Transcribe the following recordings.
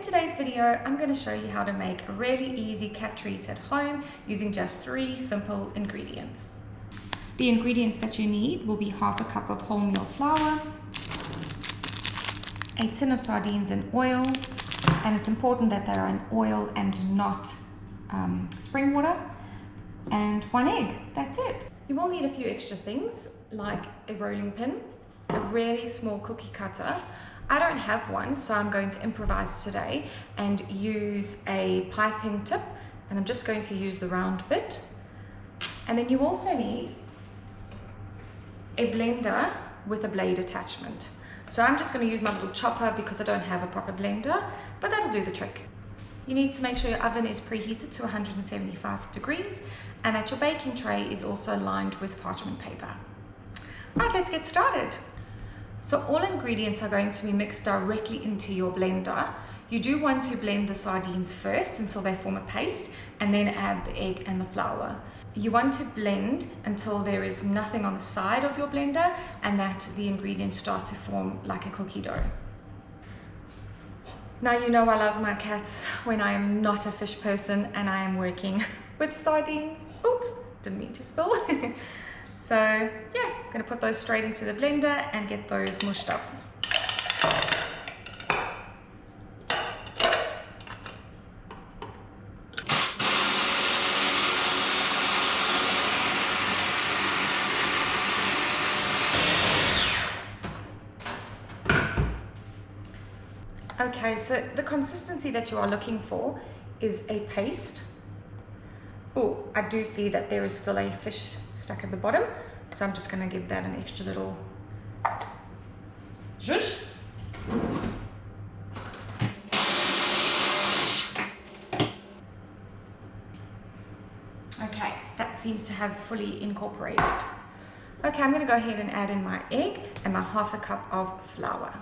today's video, I'm going to show you how to make a really easy cat treat at home using just 3 simple ingredients. The ingredients that you need will be half a cup of wholemeal flour, a tin of sardines in oil, and it's important that they are in oil and not spring water, and 1 egg. That's it. You will need a few extra things like a rolling pin, a really small cookie cutter. I don't have one, so I'm going to improvise today and use a piping tip, and I'm just going to use the round bit. And then you also need a blender with a blade attachment. So I'm just going to use my little chopper because I don't have a proper blender, but that'll do the trick. You need to make sure your oven is preheated to 175 degrees and that your baking tray is also lined with parchment paper. Right, let's get started. So all ingredients are going to be mixed directly into your blender. You do want to blend the sardines first until they form a paste, and then add the egg and the flour. You want to blend until there is nothing on the side of your blender and that the ingredients start to form like a cookie dough. Now you know I love my cats when I am not a fish person and I am working with sardines. Oops, didn't mean to spill. So yeah, I'm going to put those straight into the blender and get those mushed up. Okay, so the consistency that you are looking for is a paste. Oh, I do see that there is still a fish stuck at the bottom, so I'm just going to give that an extra little zhuzh. Okay, that seems to have fully incorporated. Okay, I'm going to go ahead and add in my egg and my half a cup of flour.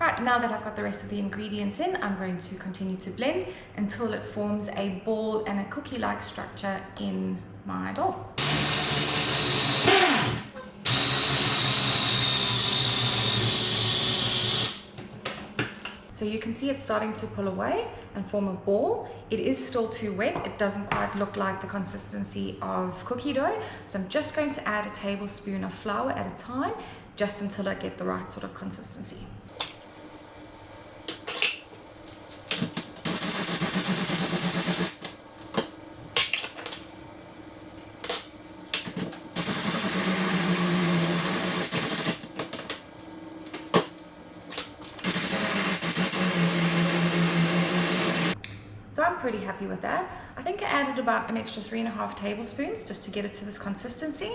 Right, now that I've got the rest of the ingredients in, I'm going to continue to blend until it forms a ball and a cookie-like structure in my bowl. So you can see it's starting to pull away and form a ball. It is still too wet. It doesn't quite look like the consistency of cookie dough. So I'm just going to add a tablespoon of flour at a time, just until I get the right sort of consistency. So I'm pretty happy with that. I think I added about an extra 3.5 tablespoons just to get it to this consistency.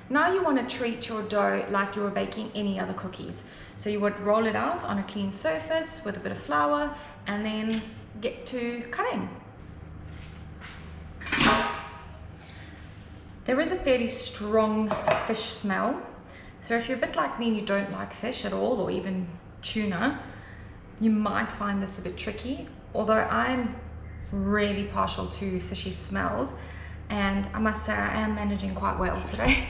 Now you want to treat your dough like you were baking any other cookies. So you would roll it out on a clean surface with a bit of flour and then get to cutting. There is a fairly strong fish smell. So if you're a bit like me and you don't like fish at all, or even tuna, you might find this a bit tricky. Although I'm really partial to fishy smells, and I must say I am managing quite well today.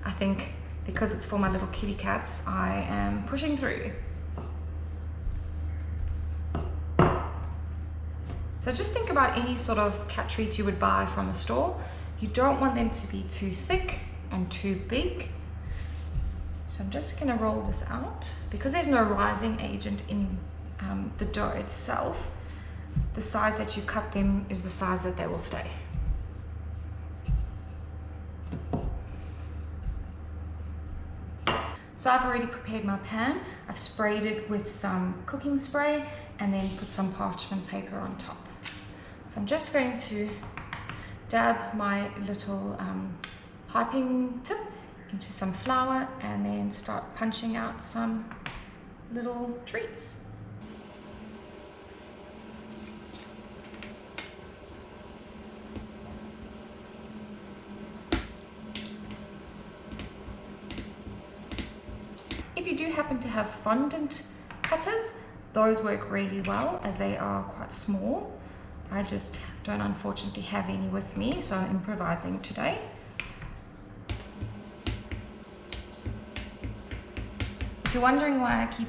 I think because it's for my little kitty cats, I am pushing through. So just think about any sort of cat treat you would buy from a store. You don't want them to be too thick and too big. So I'm just going to roll this out. Because there's no rising agent in the dough itself, the size that you cut them is the size that they will stay. So I've already prepared my pan. I've sprayed it with some cooking spray and then put some parchment paper on top. So I'm just going to dab my little piping tip into some flour and then start punching out some little treats. If you do happen to have fondant cutters, those work really well as they are quite small. I just don't unfortunately have any with me, so I'm improvising today. If you're wondering why I keep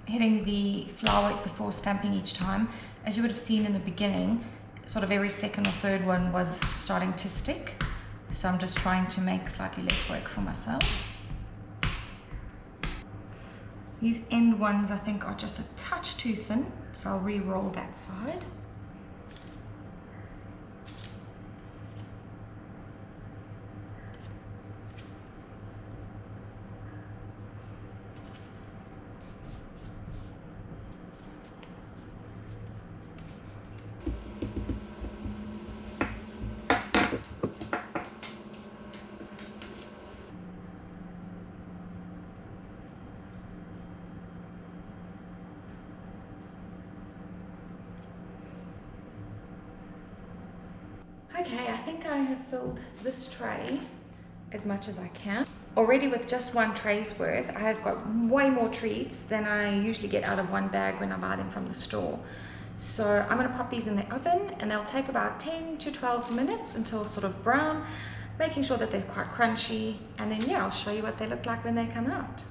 hitting the flour before stamping each time, as you would have seen in the beginning, sort of every second or third one was starting to stick. So I'm just trying to make slightly less work for myself. These end ones I think are just a touch too thin, so I'll re-roll that side. Okay, I think I have filled this tray as much as I can. Already with just one tray's worth, I have got way more treats than I usually get out of one bag when I buy them from the store. So I'm going to pop these in the oven and they'll take about 10 to 12 minutes until sort of brown, making sure that they're quite crunchy. And then yeah, I'll show you what they look like when they come out.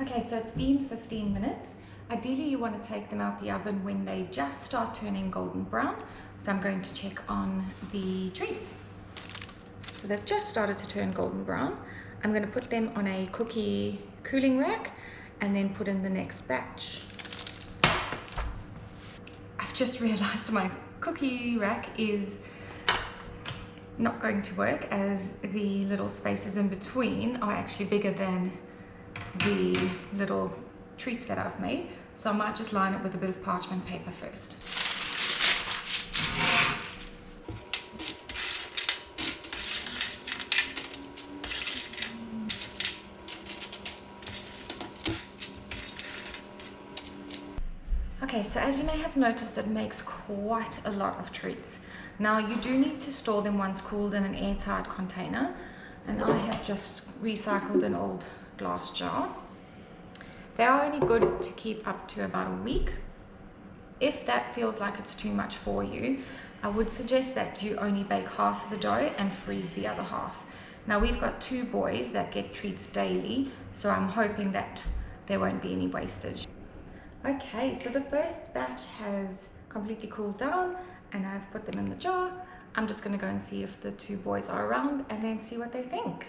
Okay, so it's been 15 minutes. Ideally, you want to take them out the oven when they just start turning golden brown. So I'm going to check on the treats. So they've just started to turn golden brown. I'm going to put them on a cookie cooling rack and then put in the next batch. I've just realized my cookie rack is not going to work as the little spaces in between are actually bigger than the little treats that I've made. So I might just line it with a bit of parchment paper first. Okay, so as you may have noticed, it makes quite a lot of treats. Now you do need to store them once cooled in an airtight container, and I have just recycled an old glass jar. They are only good to keep up to about a week. If that feels like it's too much for you, I would suggest that you only bake half the dough and freeze the other half. Now we've got 2 boys that get treats daily, so I'm hoping that there won't be any wastage. Okay, so the first batch has completely cooled down and I've put them in the jar. I'm just going to go and see if the 2 boys are around and then see what they think.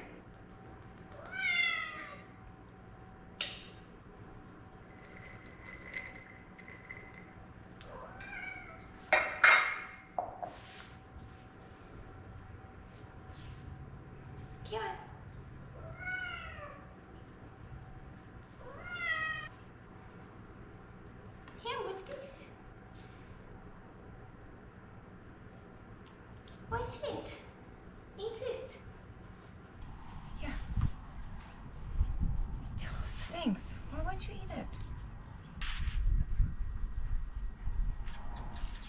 What's it? Eat it. Yeah. Oh, it stinks. Why won't you eat it?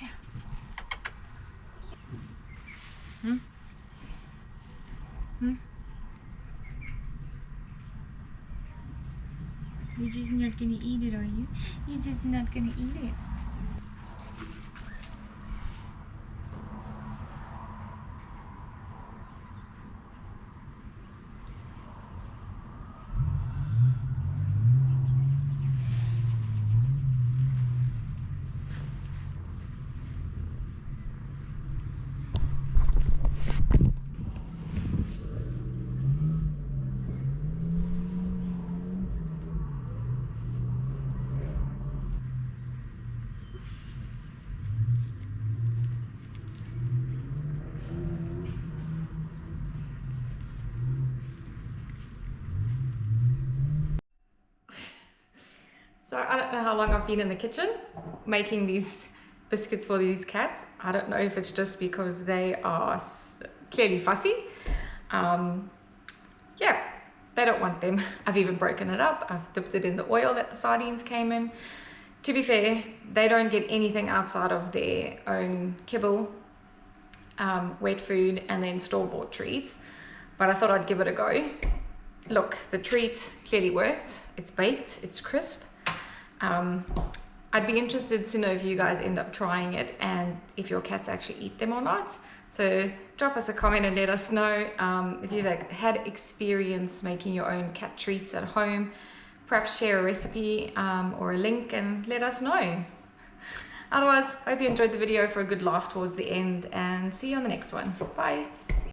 Yeah. Hmm? Hmm? You're just not gonna eat it, are you? You're just not gonna eat it. So I don't know how long I've been in the kitchen making these biscuits for these cats. I don't know if it's just because they are clearly fussy. Yeah, they don't want them. I've even broken it up. I've dipped it in the oil that the sardines came in. To be fair, they don't get anything outside of their own kibble, wet food, and then store-bought treats. but I thought I'd give it a go. Look, the treat clearly worked. It's baked, it's crisp. I'd be interested to know if you guys end up trying it and if your cats actually eat them or not. So drop us a comment and let us know if you've had experience making your own cat treats at home. Perhaps share a recipe or a link and let us know. Otherwise, hope you enjoyed the video for a good laugh towards the end, and see you on the next one. Bye.